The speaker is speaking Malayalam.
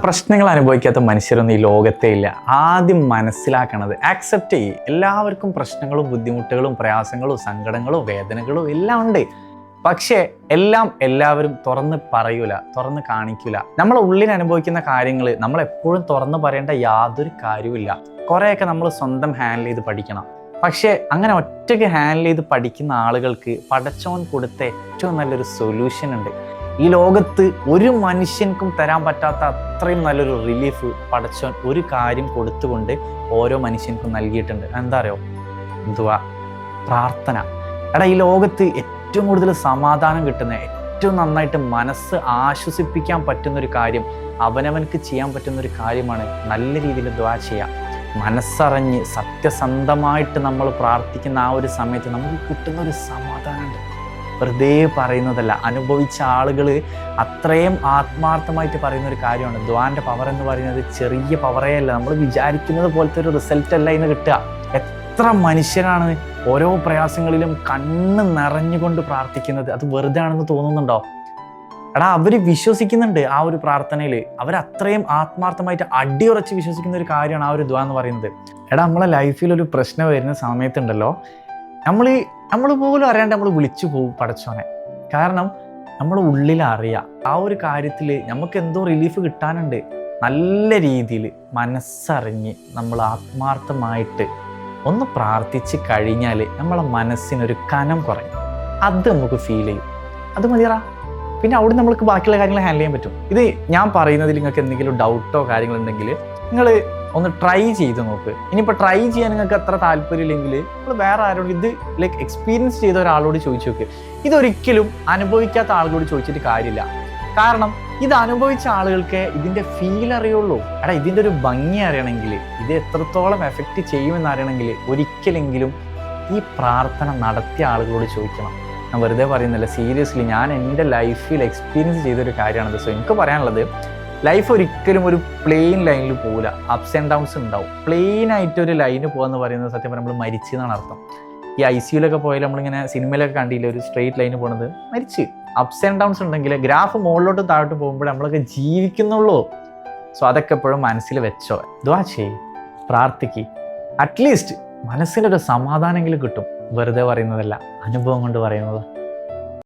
പ്രശ്നങ്ങൾ അനുഭവിക്കാത്ത മനുഷ്യരൊന്നും ഈ ലോകത്തെ ഇല്ല. ആദ്യം മനസ്സിലാക്കണത് ആക്സെപ്റ്റ് ചെയ്യും. എല്ലാവർക്കും പ്രശ്നങ്ങളും ബുദ്ധിമുട്ടുകളും പ്രയാസങ്ങളും സങ്കടങ്ങളും വേദനകളും എല്ലാം ഉണ്ട്. പക്ഷേ എല്ലാവരും തുറന്ന് പറയൂല, തുറന്ന് കാണിക്കൂല. നമ്മളെ ഉള്ളിൽ അനുഭവിക്കുന്ന കാര്യങ്ങൾ നമ്മൾ എപ്പോഴും തുറന്ന് പറയേണ്ട യാതൊരു കാര്യവുമില്ല. കുറേയൊക്കെ നമ്മൾ സ്വന്തം ഹാൻഡിൽ ചെയ്ത് പഠിക്കണം. പക്ഷേ അങ്ങനെ ഒറ്റയ്ക്ക് ഹാൻഡിൽ ചെയ്ത് പഠിക്കുന്ന ആളുകൾക്ക് പടച്ചോൻ കൊടുത്ത ഏറ്റവും നല്ലൊരു സൊല്യൂഷൻ ഉണ്ട്. ഈ ലോകത്ത് ഒരു മനുഷ്യൻക്കും തരാൻ പറ്റാത്ത അത്രയും നല്ലൊരു റിലീഫ് പടച്ചോൻ ഒരു കാര്യം കൊടുത്തുകൊണ്ട് ഓരോ മനുഷ്യൻക്കും നൽകിയിട്ടുണ്ട്. എന്താ അറിയോ? ദുആ, പ്രാർത്ഥന. ഈ ലോകത്ത് ഏറ്റവും കൂടുതൽ സമാധാനം കിട്ടുന്ന, ഏറ്റവും നന്നായിട്ട് മനസ്സ് ആശ്വസിപ്പിക്കാൻ പറ്റുന്നൊരു കാര്യം, അവനവൻക്ക് ചെയ്യാൻ പറ്റുന്നൊരു കാര്യമാണ് നല്ല രീതിയിൽ ദുആ ചെയ്യുക. മനസ്സറിഞ്ഞ് സത്യസന്ധമായിട്ട് നമ്മൾ പ്രാർത്ഥിക്കുന്ന ആ ഒരു സമയത്ത് നമുക്ക് കിട്ടുന്നൊരു സമാധാനമുണ്ട്. വെറുതെ പറയുന്നതല്ല, അനുഭവിച്ച ആളുകൾ അത്രയും ആത്മാർത്ഥമായിട്ട് പറയുന്ന ഒരു കാര്യമാണ്. ദുആന്റെ പവർ എന്ന് പറയുന്നത് ചെറിയ പവറേ അല്ല, നമ്മൾ വിചാരിക്കുന്നത് പോലത്തെ ഒരു റിസൾട്ട് അല്ല ഇന്ന് കിട്ടുക. എത്ര മനുഷ്യരാണ് ഓരോ പ്രയാസങ്ങളിലും കണ്ണ് നിറഞ്ഞുകൊണ്ട് പ്രാർത്ഥിക്കുന്നത്. അത് വെറുതെ ആണെന്ന് തോന്നുന്നുണ്ടോ? അവർ വിശ്വസിക്കുന്നുണ്ട് ആ ഒരു പ്രാർത്ഥനയിൽ. അവരത്രയും ആത്മാർത്ഥമായിട്ട് അടിയുറച്ച് വിശ്വസിക്കുന്ന ഒരു കാര്യമാണ് ആ ഒരു ദുആ എന്ന് പറയുന്നത്. നമ്മളെ ലൈഫിൽ ഒരു പ്രശ്നം വരുന്ന സമയത്തുണ്ടല്ലോ, നമ്മൾ പോലും അറിയാണ്ട് നമ്മൾ വിളിച്ചു പോകും പടച്ചോനെ. കാരണം നമ്മൾ ഉള്ളിൽ അറിയാം ആ ഒരു കാര്യത്തിൽ നമുക്ക് എന്തോ റിലീഫ് കിട്ടാനുണ്ട്. നല്ല രീതിയിൽ മനസ്സറിഞ്ഞ് നമ്മൾ ആത്മാർത്ഥമായിട്ട് ഒന്ന് പ്രാർത്ഥിച്ച് കഴിഞ്ഞാൽ നമ്മളെ മനസ്സിനൊരു കനം കുറയും. അത് നമുക്ക് ഫീൽ ചെയ്യും. അത് മതിയറാ. പിന്നെ അവിടെ നമ്മൾക്ക് ബാക്കിയുള്ള കാര്യങ്ങൾ ഹാൻഡിൽ ചെയ്യാൻ പറ്റും. ഇത് ഞാൻ പറയുന്നതിൽ നിങ്ങൾക്ക് എന്തെങ്കിലും ഡൗട്ടോ കാര്യങ്ങളുണ്ടെങ്കിൽ നിങ്ങൾ ഒന്ന് ട്രൈ ചെയ്ത് നോക്ക്. ഇനിയിപ്പോൾ ട്രൈ ചെയ്യാൻ നിങ്ങൾക്ക് അത്ര താല്പര്യമില്ലെങ്കിൽ നിങ്ങൾ വേറെ ആരോട് ഇത് എക്സ്പീരിയൻസ് ചെയ്ത ഒരാളോട് ചോദിച്ചു നോക്ക്. ഇതൊരിക്കലും അനുഭവിക്കാത്ത ആളോട് ചോദിച്ചിട്ട് കാര്യമില്ല. കാരണം ഇത് അനുഭവിച്ച ആളുകൾക്ക് ഇതിൻ്റെ ഫീൽ അറിയുള്ളൂ. ഇതിൻ്റെ ഒരു ഭംഗി അറിയണമെങ്കിൽ, ഇത് എത്രത്തോളം എഫക്റ്റ് ചെയ്യുമെന്ന് അറിയണമെങ്കിൽ ഒരിക്കലെങ്കിലും ഈ പ്രാർത്ഥന നടത്തിയ ആളുകളോട് ചോദിക്കണം. ഞാൻ വെറുതെ പറയുന്നില്ല, സീരിയസ്ലി ഞാൻ എൻ്റെ ലൈഫിൽ എക്സ്പീരിയൻസ് ചെയ്തൊരു കാര്യമാണത്. സോ എനിക്ക് പറയാനുള്ളത്, ലൈഫ് ഒരിക്കലും ഒരു പ്ലെയിൻ ലൈനിൽ പോകില്ല. അപ്സ് ആൻഡ് ഡൗൺസ് ഉണ്ടാവും. പ്ലെയിൻ ആയിട്ടൊരു ലൈന് പോകുക പറയുന്നത് സത്യം പറഞ്ഞാൽ നമ്മൾ മരിച്ചു എന്നാണ് അർത്ഥം. ഈ ICUലൊക്കെ പോയാൽ നമ്മളിങ്ങനെ സിനിമയിലൊക്കെ കണ്ടില്ലേ, ഒരു സ്ട്രെയിറ്റ് ലൈന് പോകുന്നത്, മരിച്ച്. അപ്സ് ആൻഡ് ഡൗൺസ് ഉണ്ടെങ്കിൽ ഗ്രാഫ് മുകളിലോട്ടും താഴോട്ട് പോകുമ്പോൾ നമ്മളൊക്കെ ജീവിക്കുന്നുള്ളൂ. സോ അതൊക്കെ എപ്പോഴും മനസ്സിൽ വെച്ചോ. ദുആ ചെയ്യ്, പ്രാർത്ഥിക്ക്. അറ്റ്ലീസ്റ്റ് മനസ്സിനൊരു സമാധാനമെങ്കിലും കിട്ടും. വെറുതെ പറയുന്നതല്ല, അനുഭവം കൊണ്ട് പറയുന്നത്.